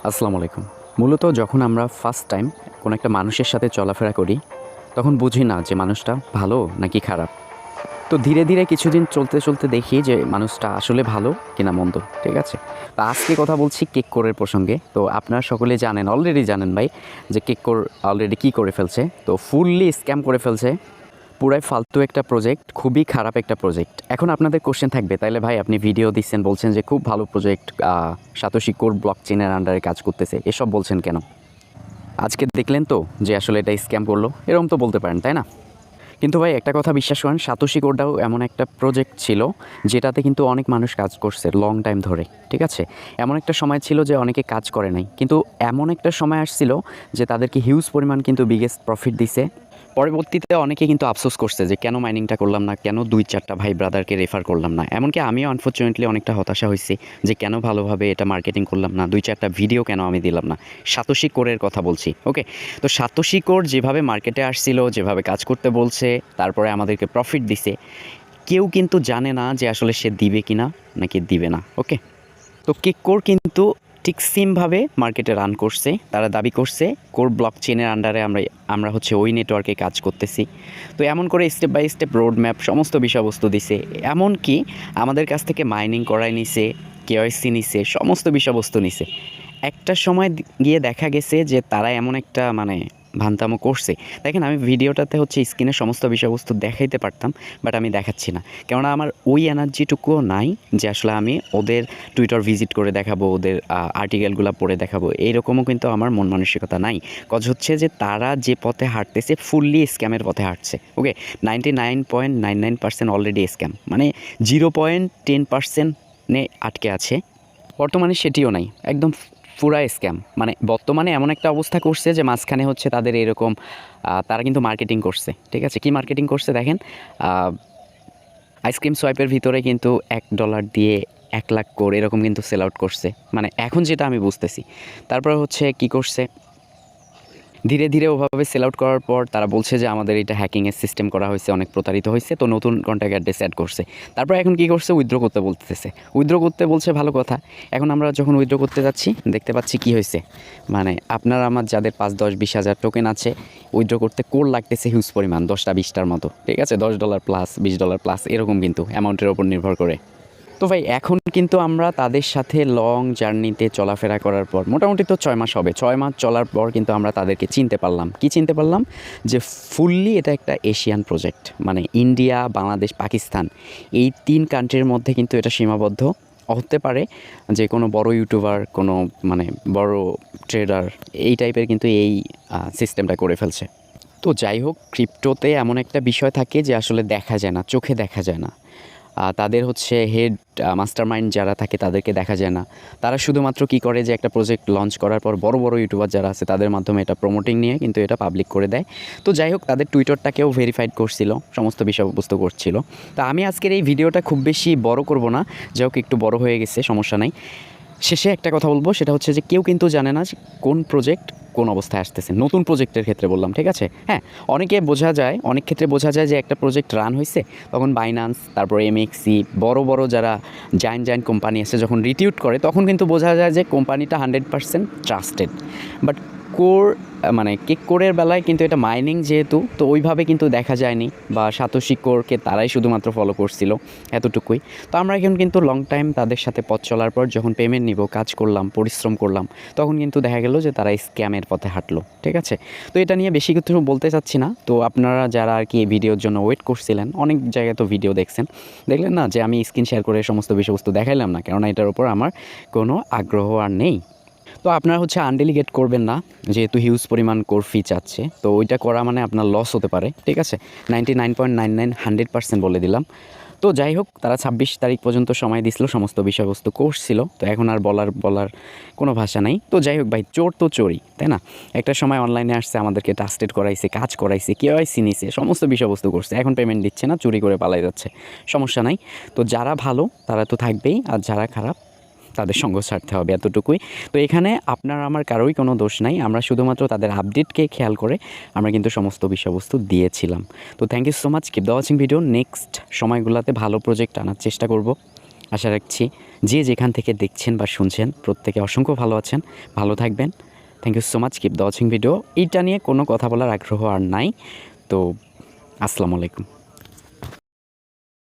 আসসালামু আলাইকুম। মূলত যখন আমরা ফার্স্ট টাইম কোনো একটা মানুষের সাথে চলাফেরা করি, তখন বুঝি না যে মানুষটা ভালো নাকি খারাপ। তো ধীরে, ধীরে কিছুদিন চলতে, চলতে দেখি যে মানুষটা আসলে ভালো কিনা মন্দ। ঠিক আছে? তো আজকে কথা বলছি কেককোরের প্রসঙ্গে। তো আপনারা সকলে জানেন, অলরেডি জানেন ভাই যে কেককোর অলরেডি কী করে ফেলছে। তো ফুললি স্ক্যাম করে ফেলছে। পুরাই ফালতু একটা প্রজেক্ট, খুবই খারাপ একটা প্রজেক্ট। এখন আপনাদের কোশ্চেন থাকবে, তাইলে ভাই আপনি ভিডিও দিচ্ছেন, বলছেন যে খুব ভালো প্রজেক্ট, সাতোশি কোর ব্লকচেনের আন্ডারে কাজ করতেছে। এসব বলছেন কেন? আজকে দেখলেন তো যে আসলে এটা স্ক্যাম করলো, এরকম তো বলতে পারেন, তাই না? কিন্তু ভাই একটা কথা বিশ্বাস করেন, সাতোশি কোডটাও এমন একটা প্রজেক্ট ছিল যেটাতে কিন্তু অনেক মানুষ কাজ করছে লং টাইম ধরে। ঠিক আছে? এমন একটা সময় ছিল যে অনেকে কাজ করে নাই, কিন্তু এমন একটা সময় আসছিল যে তাদেরকে হিউজ পরিমাণ কিন্তু বিগেস্ট প্রফিট দিছে। পরবর্তীতে অনেকে কিন্তু আফসোস করছে যে কেন মাইনিংটা করলাম না, কেন 2-4টা ভাই ব্রাদারকে রেফার করলাম না। এমনকি আমিও আনফর্চুনেটলি অনেকটা হতাশা হয়েছি যে কেন ভালোভাবে এটা মার্কেটিং করলাম না, 2-4টা ভিডিও কেন আমি দিলাম না। সাতোশি কোরের কথা বলছি, ওকে? তো সাতোশি কোর যেভাবে মার্কেটে আসছিল, যেভাবে কাজ করতে বলছে, তারপরে আমাদেরকে প্রফিট দিছে, কেউ কিন্তু জানে না যে আসলে সে দিবে কি না নাকি দিবে না, ওকে? তো কেককোর কিন্তু ঠিক সেমভাবে মার্কেটে রান করছে। তারা দাবি করছে কোর ব্লক চেনের আন্ডারে আমরা হচ্ছে ওই নেটওয়ার্কে কাজ করতেছি। তো এমন করে step by step road map সমস্ত বিষয়বস্তু দিছে। এমনকি আমাদের কাছ থেকে মাইনিং করাই নিছে, কেওয়াইসি নিছে, সমস্ত বিষয়বস্তু নিছে। একটা সময় গিয়ে দেখা গেছে যে তারা এমন একটা ভান্তামো করছে। দেখেন, আমি ভিডিওটাতে হচ্ছে স্ক্রিনে সমস্ত বিষয়বস্তু দেখাইতে পারতাম, বাট আমি দেখাচ্ছি না। কেননা আমার ওই এনার্জিটুকুও নাই যে আসলে আমি ওদের টুইটার ভিজিট করে দেখাবো, ওদের আর্টিকেলগুলো পড়ে দেখাবো। এইরকমও কিন্তু আমার মন মানসিকতা নাই। কজ হচ্ছে যে তারা যে পথে হাঁটতেছে ফুললি স্ক্যামের পথে হাঁটছে, ওকে? 99.99% অলরেডি স্ক্যাম, 0.10% আটকে আছে। বর্তমানে সেটিও নাই, একদম পুরা স্ক্যাম। বর্তমানে এমন একটা অবস্থা করছে যে মাঝখানে হচ্ছে তাদের এরকম তারা কিন্তু মার্কেটিং করছে। ঠিক আছে? কি মার্কেটিং করছে দেখেন, আইসক্রিম সোয়াইপের ভিতরে কিন্তু $1 দিয়ে 1 লাখ কোর এরকম কিন্তু সেল আউট করছে, এখন যেটা আমি বুঝতেছি। তারপরে হচ্ছে কি করছে, ধীরে, ধীরে ওভাবে সেল আউট করার পর তারা বলছে যে আমাদের এটা হ্যাকিংয়ের সিস্টেম করা হয়েছে, অনেক প্রতারিত হয়েছে, তো নতুন কন্ট্যাক্ট অ্যাড্রেস অ্যাড করছে। তারপর এখন কী করছে, উইথড্র করতে বলতেছে। উইথড্র করতে বলছে, ভালো কথা। এখন আমরা যখন উইথড্র করতে যাচ্ছি, দেখতে পাচ্ছি কী হয়েছে, আপনার আমার যাদের 5, 10, 20 হাজার টোকেন আছে, উইথড্র করতে কোর লাগতেছে হিউজ পরিমাণ, 10টা 20টার মতো। ঠিক আছে? $10 প্লাস, $20 প্লাস, এরকম কিন্তু অ্যামাউন্টের ওপর নির্ভর করে। তো ভাই এখন কিন্তু আমরা তাদের সাথে লং জার্নিতে চলাফেরা করার পর মোটামুটি তো 6 মাস হবে। 6 মাস চলার পর কিন্তু আমরা তাদেরকে চিনতে পারলাম। কি চিনতে পারলাম? যে ফুললি এটা একটা Asian project. India, Bangladesh, Pakistan, এই 3 কান্ট্রির মধ্যে কিন্তু এটা সীমাবদ্ধ। হতে পারে যে কোনো বড় ইউটিউবার, কোনো বড় ট্রেডার এই টাইপের কিন্তু এই সিস্টেমটা করে ফেলছে। তো যাই হোক, ক্রিপ্টোতে এমন একটা বিষয় থাকে যে আসলে দেখা যায় না, চোখে দেখা যায় না। তাদের হচ্ছে হেড মাস্টারমাইন্ড যারা থাকে তাদেরকে দেখা যায় না। তারা শুধুমাত্র কী করে যে একটা প্রজেক্ট লঞ্চ করার পর বড় বড় ইউটিউবার যারা আছে তাদের মাধ্যমে এটা প্রমোটিং নিয়ে কিন্তু এটা পাবলিক করে দেয়। তো যাই হোক, তাদের টুইটারটাকেও ভেরিফাইড করছিল, সমস্ত বিষয়বস্তু করছিল। তো আমি আজকের এই ভিডিওটা খুব বেশি বড় করব না, যাই হোক একটু বড় হয়ে গেছে, সমস্যা নাই। শেষে একটা কথা বলবো, সেটা হচ্ছে যে কেউ কিন্তু জানে না যে কোন প্রজেক্ট কোন অবস্থায় আসতেছে। নতুন প্রজেক্টের ক্ষেত্রে বললাম, ঠিক আছে? হ্যাঁ, অনেক ক্ষেত্রে বোঝা যায় যে একটা প্রজেক্ট রান হয়েছে, তখন বাইন্যান্স, তারপর এমএক্সি, বড় বড় যারা জায়ান্ট কোম্পানি আছে যখন রিটিউট করে, তখন কিন্তু বোঝা যায় যে কোম্পানিটা 100% ট্রাস্টেড। বাট কোর কেককোরের বেলায় কিন্তু এটা মাইনিং যেহেতু, তো ওইভাবে কিন্তু দেখা যায়নি, বা সাতোশি কোরকে তারাই শুধুমাত্র ফলো করছিল, এতটুকুই। তো আমরা এখন কিন্তু লং টাইম তাদের সাথে পথ চলার পর যখন পেমেন্ট নিব, কাজ করলাম, পরিশ্রম করলাম, তখন কিন্তু দেখা গেল যে তারা স্ক্যামের পথে হাঁটলো। ঠিক আছে? তো এটা নিয়ে বেশি কিছু বলতে চাচ্ছি না। তো আপনারা যারা আর কি এই ভিডিওর জন্য ওয়েট করছিলেন, অনেক জায়গায় তো ভিডিও দেখলেন না যে আমি স্ক্রিন শেয়ার করে সমস্ত বিষয়বস্তু দেখাইলাম না, কেননা এটার উপর আমার কোনো আগ্রহ আর নেই। তো আপনারা হচ্ছে আনডেলিগেট করবেন না, যেহেতু হিউজ পরিমাণ কোর ফি চাচ্ছে। তো ওইটা করা আপনার লস হতে পারে। ঠিক আছে? 99.99 100% বলে দিলাম। তো যাই হোক, তারা 26 তারিখ পর্যন্ত সময় দিছিল, সমস্ত বিষয়বস্তু করছিল। তো এখন আর বলার কোনো ভাষা নাই। তো যাই হোক ভাই, চোর তো চোরই, তাই না? একটা সময় অনলাইনে আসছে, আমাদেরকে ট্রাস্টেড করাইছে, কাজ করাইছে, কেওয়াইসি নিছে, সমস্ত বিষয়বস্তু করছে। এখন পেমেন্ট দিচ্ছে না, চুরি করে পালাই যাচ্ছে। সমস্যা নাই। তো যারা ভালো তারা তো থাকবেই, আর যারা খারাপ তাদের সঙ্গ ছাড়তে হবে, এতটুকুই। তো এখানে আপনার আমার কারোই কোনো দোষ নাই। আমরা শুধুমাত্র তাদের আপডেটকে খেয়াল করে আমরা কিন্তু সমস্ত বিষয়বস্তু দিয়েছিলাম। তো thank you so much, keep the watching video. Next সময়গুলোতে ভালো প্রজেক্ট আনার চেষ্টা করব। আশা রাখছি যে যেখান থেকে দেখছেন বা শুনছেন প্রত্যেকে অসংখ্য ভালো আছেন, ভালো থাকবেন। Thank you so much, keep the watching video. এইটা নিয়ে কোনো কথা বলার আগ্রহ আর নাই। তো আসসালামু আলাইকুম।